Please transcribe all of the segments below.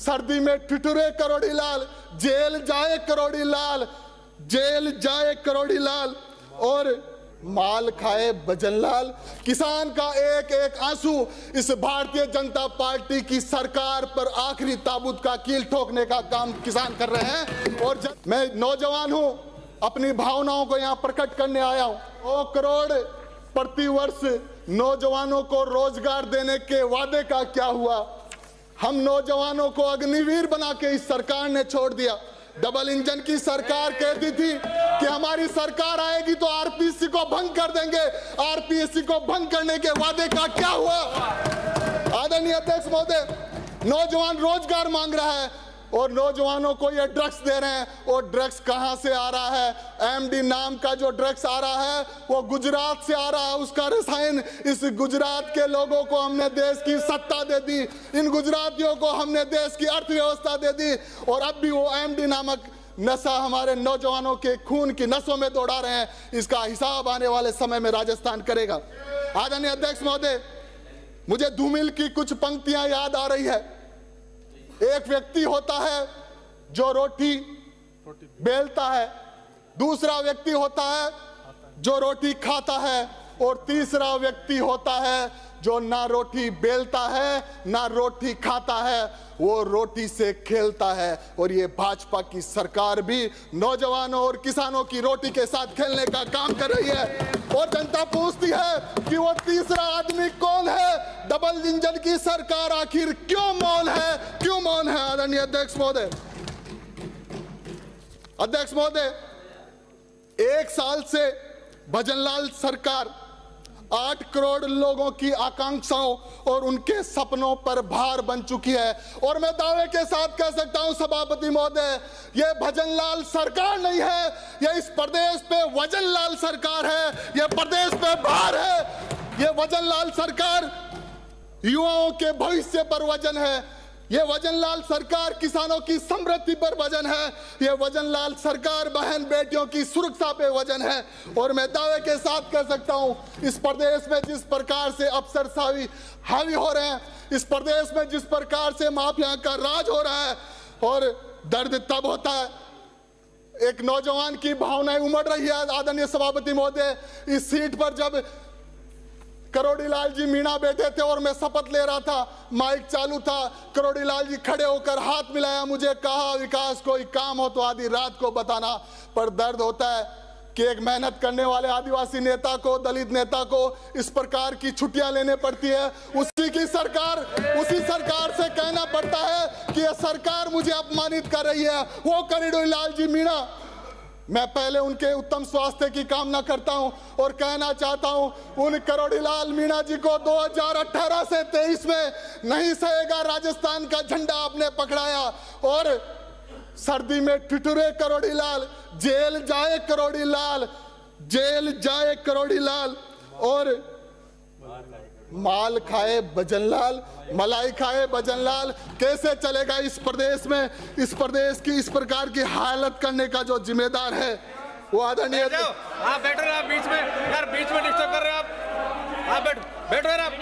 सर्दी में ठिठुरे करोड़ी लाल, जेल जाए करोड़ी लाल, जेल जाए करोड़ी लाल, और माल खाए भजनलाल। किसान का एक एक आंसू इस भारतीय जनता पार्टी की सरकार पर आखिरी ताबूत का कील ठोकने का काम किसान कर रहे हैं। और मैं नौजवान हूं, अपनी भावनाओं को यहां प्रकट करने आया हूं। 2 करोड़ प्रति वर्ष नौजवानों को रोजगार देने के वादे का क्या हुआ? हम नौजवानों को अग्निवीर बना के इस सरकार ने छोड़ दिया। डबल इंजन की सरकार कहती थी कि हमारी सरकार आएगी तो आरपीएससी को भंग कर देंगे। आरपीएससी को भंग करने के वादे का क्या हुआ? आदरणीय अध्यक्ष महोदय, नौजवान रोजगार मांग रहा है और नौजवानों को ये ड्रग्स दे रहे हैं। और ड्रग्स कहां से आ रहा है? एमडी नाम का जो ड्रग्स आ रहा है वो गुजरात से आ रहा है। उसका रसायन, इस गुजरात के लोगों को हमने देश की सत्ता दे दी, इन गुजरातियों को हमने देश की अर्थव्यवस्था दे दी, और अब भी वो एमडी नामक नशा हमारे नौजवानों के खून की नसों में दौड़ा रहे हैं। इसका हिसाब आने वाले समय में राजस्थान करेगा। आदरणीय अध्यक्ष महोदय, मुझे धूमिल की कुछ पंक्तियां याद आ रही है। एक व्यक्ति होता है जो रोटी बेलता है, दूसरा व्यक्ति होता है जो रोटी खाता है, और तीसरा व्यक्ति होता है जो ना रोटी बेलता है ना रोटी खाता है, वो रोटी से खेलता है। और ये भाजपा की सरकार भी नौजवानों और किसानों की रोटी के साथ खेलने का काम कर रही है। और जनता पूछती है कि वो तीसरा आदमी कौन है? डबल इंजन की सरकार आखिर क्यों मौन है? क्यों मौन है? आदरणीय अध्यक्ष महोदय, अध्यक्ष महोदय, 1 साल से भजनलाल सरकार 8 करोड़ लोगों की आकांक्षाओं और उनके सपनों पर भार बन चुकी है। और मैं दावे के साथ कह सकता हूं सभापति महोदय, ये भजनलाल सरकार नहीं है, ये इस प्रदेश पे वजनलाल सरकार है, ये प्रदेश पे भार है। ये वजनलाल सरकार युवाओं के भविष्य पर वजन है, ये वजनलाल सरकार किसानों की समृद्धि पर वजन है, ये वजनलाल सरकार बहन बेटियों की सुरक्षा पे वजन है। और मैं दावे के साथ कह सकता हूं, इस प्रदेश में जिस प्रकार से अफसरशाही हावी हो रहे हैं, इस प्रदेश में जिस प्रकार से माफिया का राज हो रहा है, और दर्द तब होता है, एक नौजवान की भावनाएं उमड़ रही है। आदरणीय सभापति महोदय, इस सीट पर जब करोड़ी लाल जी मीणा बैठे थे और मैं शपथ ले रहा था, माइक चालू था, करोड़ी लाल जी खड़े होकर हाथ मिलाया, मुझे कहा विकास कोई काम हो तो आधी रात को बताना। पर दर्द होता है कि एक मेहनत करने वाले आदिवासी नेता को, दलित नेता को इस प्रकार की छुट्टियां लेने पड़ती है। उसी सरकार से कहना पड़ता है कि यह सरकार मुझे अपमानित कर रही है। वो करोड़ी लाल जी मीणा, मैं पहले उनके उत्तम स्वास्थ्य की कामना करता हूं और कहना चाहता हूं, उन करोड़ी लाल मीणा जी को 2018 से 23 में नहीं सहेगा राजस्थान का झंडा आपने पकड़ाया। और सर्दी में ठिठुरे करोड़ी लाल, जेल जाए करोड़ी लाल, जेल जाए करोड़ी लाल, और माल खाए भजनलाल, मलाई खाए भजनलाल। कैसे चलेगा इस प्रदेश में? इस प्रदेश की इस प्रकार की हालत करने का जो जिम्मेदार है वो आदरणीय। आप बैठो आप बीच में, यार बीच में डिस्टर्ब कर रहे हो आप बैठो यार आप।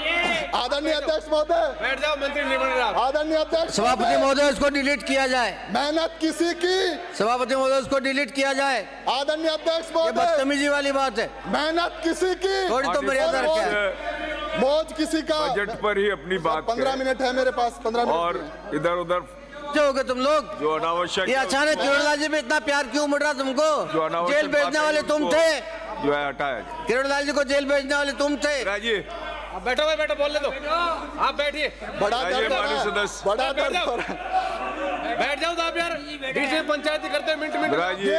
आदरणीय अध्यक्ष महोदय बैठ जाओ, मंत्री नहीं बन रहे आप। आदरणीय अध्यक्ष सभापति महोदय, इसको डिलीट किया जाए। मेहनत किसी की, सभापति महोदय इसको डिलीट किया जाए। आदरणीय अध्यक्ष महोदय, बदतमीजी वाली बात है। मेहनत किसी की, थोड़ी तो मर्यादा रखें। मौज किसी का। बजट पर ही अपनी बात 15 मिनट है मेरे पास, 15 मिनट। और इधर उधर हो गए तुम लोग जो अनावश्यक। ये अचानक किरोड़लाल जी पे इतना प्यार क्यों उमड़ रहा तुमको? जेल भेजने वाले तुम थे, जो है हटाया। किरोड़लाल जी को जेल भेजने वाले तुम थे। राजी आप बैठो भाई, बैठो, बोलने दो, आप बैठिए। बड़ा दर्द सदस्य, बड़ा दर्द, बैठ जाओ आप यार, बीच में पंचायती करते हैं मिनट। ये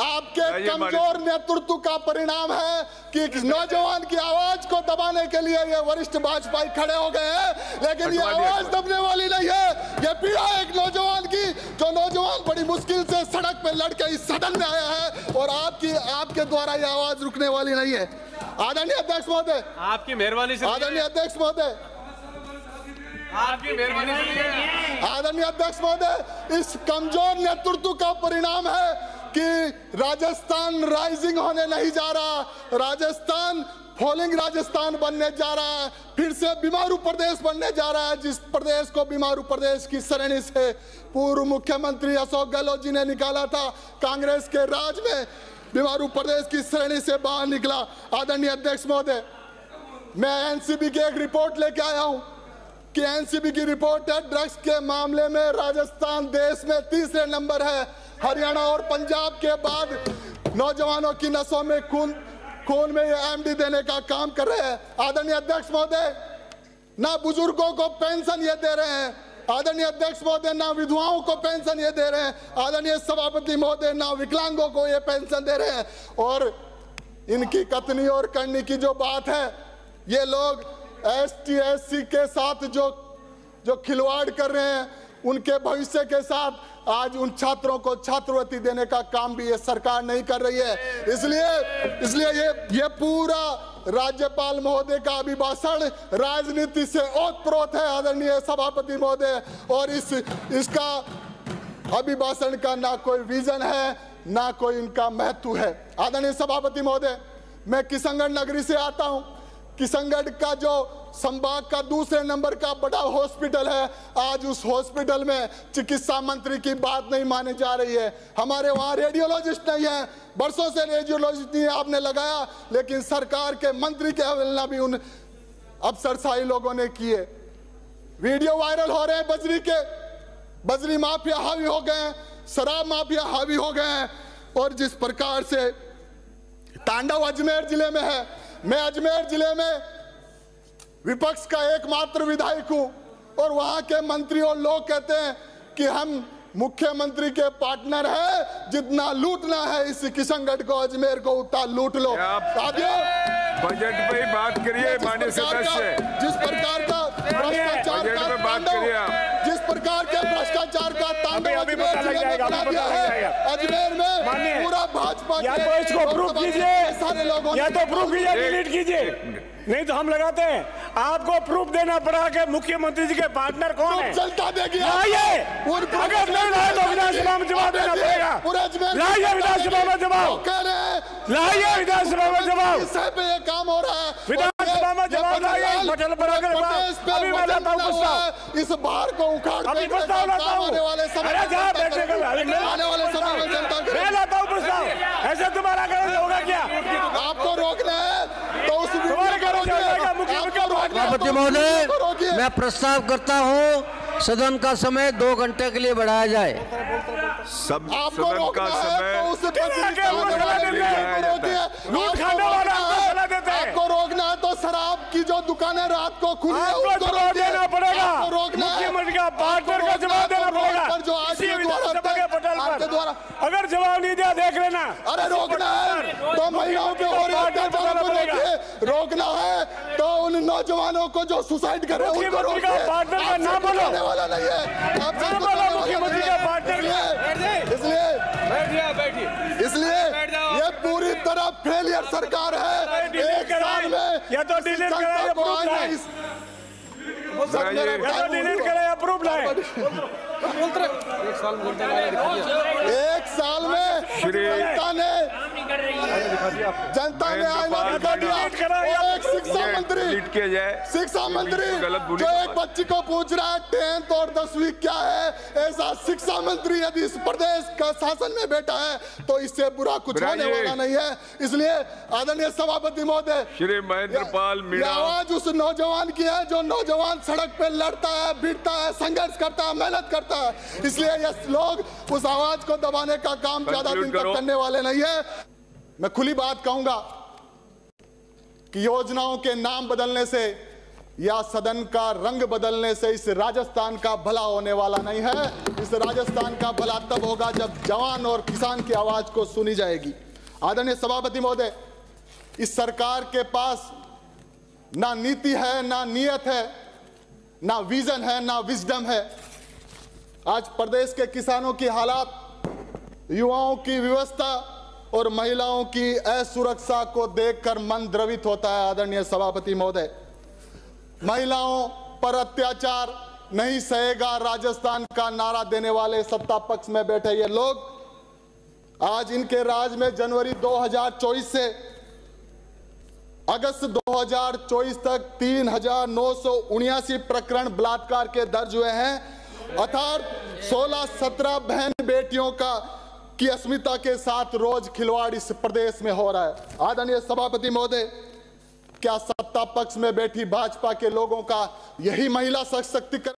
आपके कमजोर नेतृत्व का परिणाम है कि नौजवान की आवाज को दबाने के लिए ये वरिष्ठ भाजपाई खड़े हो गए हैं, लेकिन ये आवाज दबने वाली नहीं है। ये पीड़ा एक नौजवान की, जो नौजवान बड़ी मुश्किल से सड़क पे लड़के इस सदन में आया है, और आपके द्वारा ये आवाज रुकने वाली नहीं है। आदरणीय अध्यक्ष महोदय, आपकी मेहरबानी से, आदरणीय अध्यक्ष महोदय, आपकी मेहरबानी से, आदरणीय अध्यक्ष महोदय, इस कमजोर नेतृत्व का परिणाम है कि राजस्थान राइजिंग होने नहीं जा रहा, राजस्थान फॉलिंग राजस्थान बनने जा रहा है, फिर से बीमारू प्रदेश बनने जा रहा है, जिस प्रदेश को बीमारू प्रदेश की श्रेणी से पूर्व मुख्यमंत्री अशोक गहलोत जी ने निकाला था। कांग्रेस के राज में बीमारू प्रदेश की श्रेणी से बाहर निकला। आदरणीय अध्यक्ष महोदय, मैं एनसीबी की एक रिपोर्ट लेके आया हूं कि एनसीबी की रिपोर्ट है, ड्रग्स के मामले में राजस्थान देश में तीसरे नंबर है। हरियाणा और पंजाब के बाद नौजवानों की नसों में खून में ये एमडी देने का काम कर रहे हैं। आदरणीय अध्यक्ष महोदय, ना बुजुर्गों को पेंशन ये दे रहे हैं, आदरणीय अध्यक्ष महोदय ना विधवाओं को पेंशन ये दे रहे हैं, आदरणीय सभापति महोदय ना विकलांगों को ये पेंशन दे रहे हैं। और इनकी कथनी और करनी की जो बात है, ये लोग एसटी एससी के साथ जो खिलवाड़ कर रहे हैं, उनके भविष्य के साथ आज उन छात्रों को छात्रवृत्ति देने का काम भी ये सरकार नहीं कर रही है। इसलिए ये पूरा राज्यपाल महोदय का अभिभाषण राजनीति से ओतप्रोत है आदरणीय सभापति महोदय, और इसका अभिभाषण का ना कोई विजन है, ना कोई इनका महत्व है। आदरणीय सभापति महोदय, मैं किशनगढ़ नगरी से आता हूं। किशनगढ़ का जो संभाग का दूसरे नंबर का बड़ा हॉस्पिटल है, आज उस हॉस्पिटल में चिकित्सा मंत्री की बात नहीं मानी जा रही है। हमारे वहां रेडियोलॉजिस्ट नहीं है, बरसों से रेडियोलॉजिस्ट नहीं आपने लगाया, लेकिन सरकार के मंत्री के अवहेलना भी उन अफसरशाही लोगों ने की है। वीडियो वायरल हो रहे हैं, बजरी माफिया हावी हो गए हैं, शराब माफिया हावी हो गए हैं, और जिस प्रकार से तांडव अजमेर जिले में है। मैं अजमेर जिले में विपक्ष का एकमात्र विधायक हूं, और वहां के मंत्री और लोग कहते हैं कि हम मुख्यमंत्री के पार्टनर हैं, जितना लूटना है इस किशनगढ़ को, अजमेर को उतना लूट लो। साथियों, बजट पे ही बात करिए, माननीय सदस्य। जिस प्रकार का भ्रष्टाचार का तांडव, जिस प्रकार के भ्रष्टाचार का तांडव अजमेर जिले में बना दिया है, अजमेर में पूरा भाजपा या तो इसको प्रूफ कीजिए, सारे लोगों या तो प्रूफ कीजिए, डिलीट कीजिए, नहीं तो हम लगाते हैं। आपको प्रूफ देना पड़ा कि मुख्यमंत्री जी के पार्टनर कौन है। चलता देगी अगर नहीं लाए तो विधानसभा में जवाब देना पड़ेगा। लाइए विधानसभा में जवाब, लाइए विधानसभा में जवाब, पे काम हो रहा है विधानसभा में जवाब लाइए। पटल पर अभी मैं लाता हूँ प्रस्ताव, इस बार को उखाड़ अभी प्रस्ताव लाता हूँ, आने वाले समय में मैं लाता हूँ प्रस्ताव। ऐसे तुम्हारा करेंगे होगा क्या? आपको रोकना है तो उस सभापति महोदय, मैं प्रस्ताव करता हूं सदन का समय 2 घंटे के लिए बढ़ाया जाए। सदन का समय आपको रोकना है तो शराब की जो दुकानें रात को खुली है उसको जवाब देना पड़ेगा। मुख्यमंत्री का पार्टनर का जवाब देना पड़ेगा। अगर जवाब नहीं दिया देख लेना। अरे रोकना है तो महिलाओं पे हो रहे अत्याचार को रोकिए, रोकना है तो उन नौजवानों को जो सुसाइड कर रहे हैं उनको रोकिए। पार्टनर का नाम बोलो, वाला नहीं है नाम बोलो मुख्यमंत्री का पार्टनर। इसलिए ये पूरी तरह फेलियर सरकार है। एक साल में या तो डिलीट कराए या प्रूफ लाए, या तो डिलीट कराए या प्रूफ लाए। एक साल में जनता ने आईना दिखा दिया। एक शिक्षा मंत्री जो एक बच्ची को पूछ रहा है 10th और 10वीं क्या है, ऐसा शिक्षा मंत्री यदि इस प्रदेश का शासन में बैठा है तो इससे बुरा कुछ होने वाला नहीं है। इसलिए आदरणीय सभापति महोदय, श्री महेंद्र पाल मीणा, आवाज उस नौजवान की है जो नौजवान सड़क पे लड़ता है, भिड़ता है, संघर्ष करता है, मेहनत करता है। इसलिए ये लोग उस आवाज को दबाने का काम ज्यादा दिन तक करने वाले नहीं है। मैं खुली बात कहूंगा कि योजनाओं के नाम बदलने से या सदन का रंग बदलने से इस राजस्थान का भला होने वाला नहीं है। इस राजस्थान का भला तब होगा जब जवान और किसान की आवाज को सुनी जाएगी। आदरणीय सभापति महोदय, इस सरकार के पास ना नीति है, ना नियत है, ना विजन है, ना विजडम है। आज प्रदेश के किसानों की हालात, युवाओं की व्यवस्था और महिलाओं की असुरक्षा को देखकर मन द्रवित होता है। आदरणीय सभापति महोदय, महिलाओं पर अत्याचार नहीं सहेगा राजस्थान का नारा देने वाले सत्ता पक्ष में बैठे ये लोग आज इनके राज में जनवरी 2024 से अगस्त 2024 तक 3,979 प्रकरण बलात्कार के दर्ज हुए हैं, अर्थात 16-17 बहन बेटियों की अस्मिता के साथ रोज खिलवाड़ इस प्रदेश में हो रहा है। आदरणीय सभापति महोदय, क्या सत्ता पक्ष में बैठी भाजपा के लोगों का यही महिला सशक्तिकरण